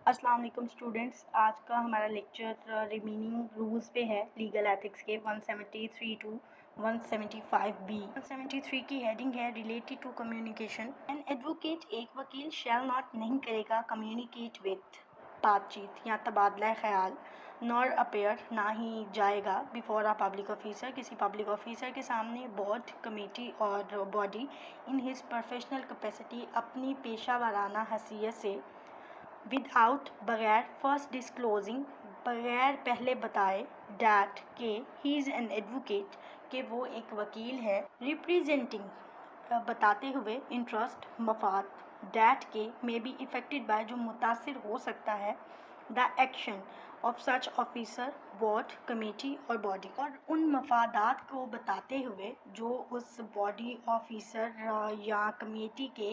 अस्सलाम वालेकुम स्टूडेंट्स। आज का हमारा लेक्चर रिमेनिंग रूल्स पे है लीगल एथिक्स के 173 टू 175 बी। 173 की हेडिंग है related to communication. An advocate एक वकील शैल नॉट नहीं करेगा कम्युनिकेट विथ बातचीत या तबादला ख्याल नॉर अपेयर ना ही जाएगा बिफोर अ पब्लिक ऑफिसर किसी पब्लिक ऑफिसर के सामने बोर्ड कमेटी और body in his professional capacity अपनी पेशा वाराना हैसियत से विदाउट बगैर फर्स्ट डिस्क्लोजिंग बगैर पहले बताए डैट के ही इज़ एन एडवोकेट कि वो एक वकील है रिप्रेजेंटिंग बताते हुए इंटरेस्ट मफाद डैट के मे बी इफेक्टेड बाय जो मुतासिर हो सकता है the action of such officer board committee और बॉडी और उन मफादात को बताते हुए जो उस बॉडी ऑफिसर या कमेटी के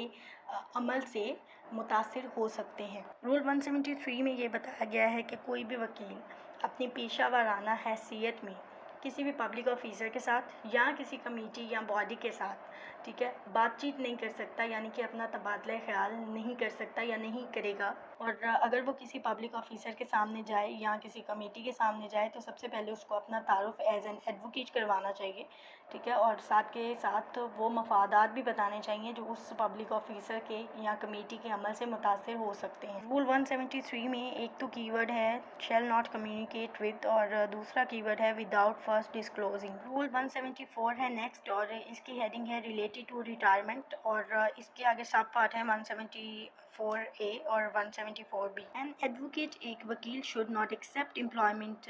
अमल से मुतासिर हो सकते हैं। रूल 173 में ये बताया गया है कि कोई भी वकील अपनी पेशा वाराना हैसियत में किसी भी पब्लिक ऑफिसर के साथ या किसी कमेटी या बॉडी के साथ ठीक है बातचीत नहीं कर सकता, यानी कि अपना तबादला ख्याल नहीं कर सकता या नहीं करेगा। और अगर वो किसी पब्लिक ऑफिसर के सामने जाए या किसी कमेटी के सामने जाए तो सबसे पहले उसको अपना तारुफ एज एन एडवोकेट करवाना चाहिए, ठीक है। और साथ के साथ वो मफादात भी बताने चाहिए जो उस पब्लिक ऑफिसर के या कमेटी के अमल से मुतासिर हो सकते हैं। रूल 173 में एक तो कीवर्ड है शैल नॉट कम्युनिकेट विद और दूसरा कीवर्ड है विदाउट फर्स्ट डिस्क्लोजिंग। रूल 174 है नेक्स्ट और इसकी हेडिंग है रिलेटेड टू रिटायरमेंट और इसके आगे सब पार्ट है 174A और 174B। एन एडवोकेट एक वकील शुड नॉट एक्सेप्ट एम्प्लॉयमेंट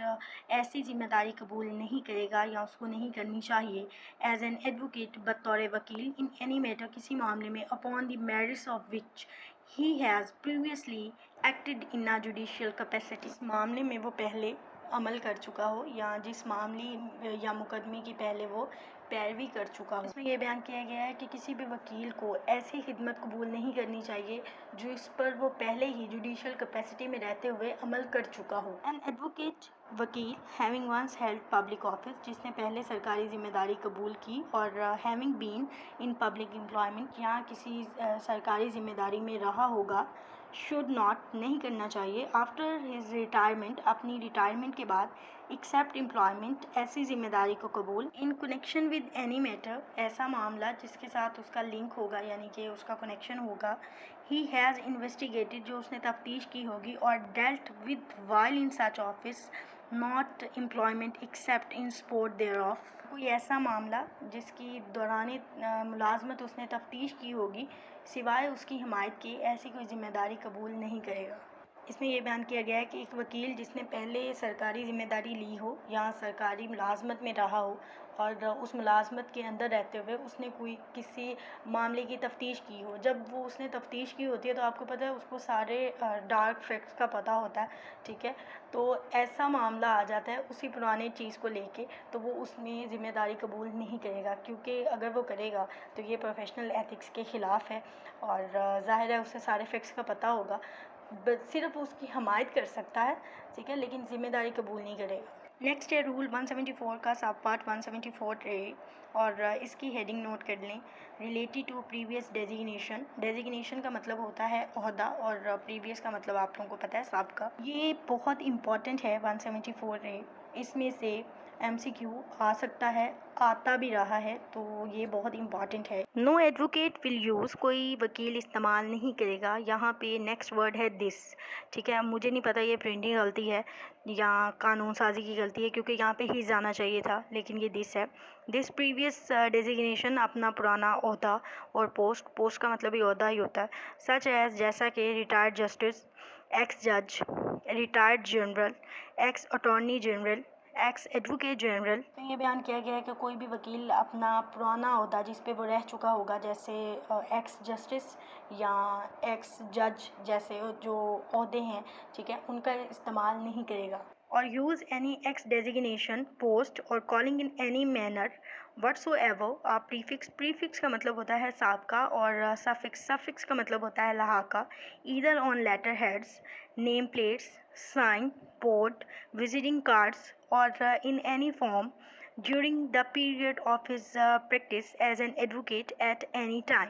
ऐसी जिम्मेदारी कबूल नहीं करेगा या उसको नहीं करनी चाहिए एज एन एडवोकेट बतौर वकील इन एनी मैटर किसी मामले में upon the merits of which he has previously acted in a judicial capacity. इस मामले में वो पहले अमल कर चुका हो या जिस मामले या मुकदमे की पहले वो पैरवी कर चुका हो। इसमें यह बयान किया गया है कि किसी भी वकील को ऐसी खिदमत कबूल नहीं करनी चाहिए जो इस पर वो पहले ही जुडिशियल कैपेसिटी में रहते हुए अमल कर चुका हो। एन एडवोकेट वकील having once held public office जिसने पहले सरकारी जिम्मेदारी कबूल की और having been in public employment या किसी सरकारी जिम्मेदारी में रहा होगा शुड नॉट नहीं करना चाहिए आफ्टर हिज रिटायरमेंट अपनी रिटायरमेंट के बाद एक्सेप्ट एम्प्लॉयमेंट ऐसी जिम्मेदारी को कबूल in connection with any matter ऐसा मामला जिसके साथ उसका लिंक होगा यानी कि उसका कनेक्शन होगा ही हैज़ इन्वेस्टिगेटेड जो उसने तफ्तीश की होगी और dealt with while in such office not employment except in support thereof कोई ऐसा मामला जिसकी दौरान मुलाजमत उसने तफ्तीश की होगी सिवाय उसकी हिमायत के ऐसी कोई जिम्मेदारी कबूल नहीं करेगा। इसमें यह बयान किया गया है कि एक वकील जिसने पहले सरकारी ज़िम्मेदारी ली हो या सरकारी मुलाजमत में रहा हो और उस मुलाजमत के अंदर रहते हुए उसने कोई किसी मामले की तफ्तीश की हो, जब वो उसने तफ्तीश की होती है तो आपको पता है उसको सारे डार्क फैक्ट्स का पता होता है, ठीक है। तो ऐसा मामला आ जाता है उसी पुराने चीज़ को लेके तो वो उसमें ज़िम्मेदारी कबूल नहीं करेगा, क्योंकि अगर वो करेगा तो ये प्रोफेशनल एथिक्स के ख़िलाफ़ है और ज़ाहिर है उसे सारे फैक्ट्स का पता होगा, सिर्फ उसकी हमायत कर सकता है, ठीक है, लेकिन ज़िम्मेदारी कबूल नहीं करेगा। नेक्स्ट है रूल 174 का सब पार्ट 174A और इसकी हेडिंग नोट कर लें related to previous designation. Designation का मतलब होता है ओहदा और प्रीवियस का मतलब आप लोगों को पता है सबका। ये बहुत इंपॉर्टेंट है 174A, इसमें से MCQ आ सकता है, आता भी रहा है, तो ये बहुत इंपॉर्टेंट है। नो एडवोकेट विल यूज़ कोई वकील इस्तेमाल नहीं करेगा, यहाँ पे नेक्स्ट वर्ड है दिस, ठीक है। मुझे नहीं पता ये प्रिंटिंग गलती है या कानून साजी की गलती है क्योंकि यहाँ पे ही जाना चाहिए था, लेकिन ये दिस है। दिस प्रीवियस डेजिग्नेशन अपना पुराना ओहदा और पोस्ट का मतलब ही ओहदा ही होता है, सच एज जैसा कि रिटायर्ड जस्टिस, एक्स जज, retired general, x attorney general, x advocate general. तो ये बयान किया गया है कि कोई भी वकील अपना पुराना ओहदा जिस पे वो रह चुका होगा, जैसे एक्स जस्टिस या एक्स जज जैसे जो ओहदे हैं, ठीक है, उनका इस्तेमाल नहीं करेगा। Or use any ex designation post or calling in any manner whatsoever. Prefix का मतलब होता है साबका और सफिक्स का मतलब होता है लहाका। Either on letter heads, name plates, sign board, visiting cards or in any form during the period of his practice as an advocate at any time.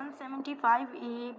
175A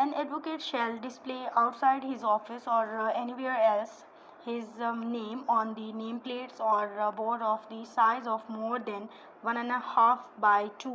An advocate shall display outside his office or anywhere else his name on the nameplates or board of the size of more than 1.5 by 2.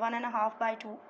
1.5 by 2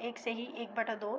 1/2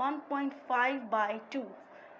1.5 by 2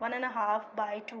1.5 by 2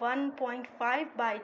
1.5 by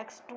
x2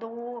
2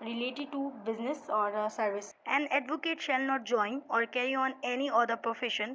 related to business or service. An advocate shall not join or carry on any other profession,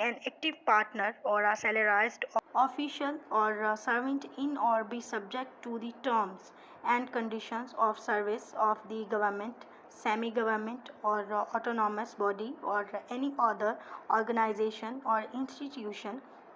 an active partner or a salarized official or servant in or be subject to the terms and conditions of service of the government, semi-government or autonomous body or any other organization or institution,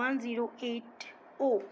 108O.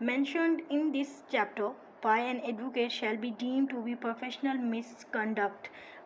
mentioned in this chapter by an advocate shall be deemed to be professional misconduct.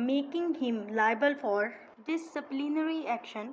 Making him liable for disciplinary action.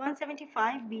175B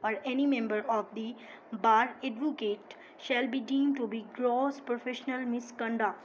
or any member of the bar advocate shall be deemed to be gross professional misconduct.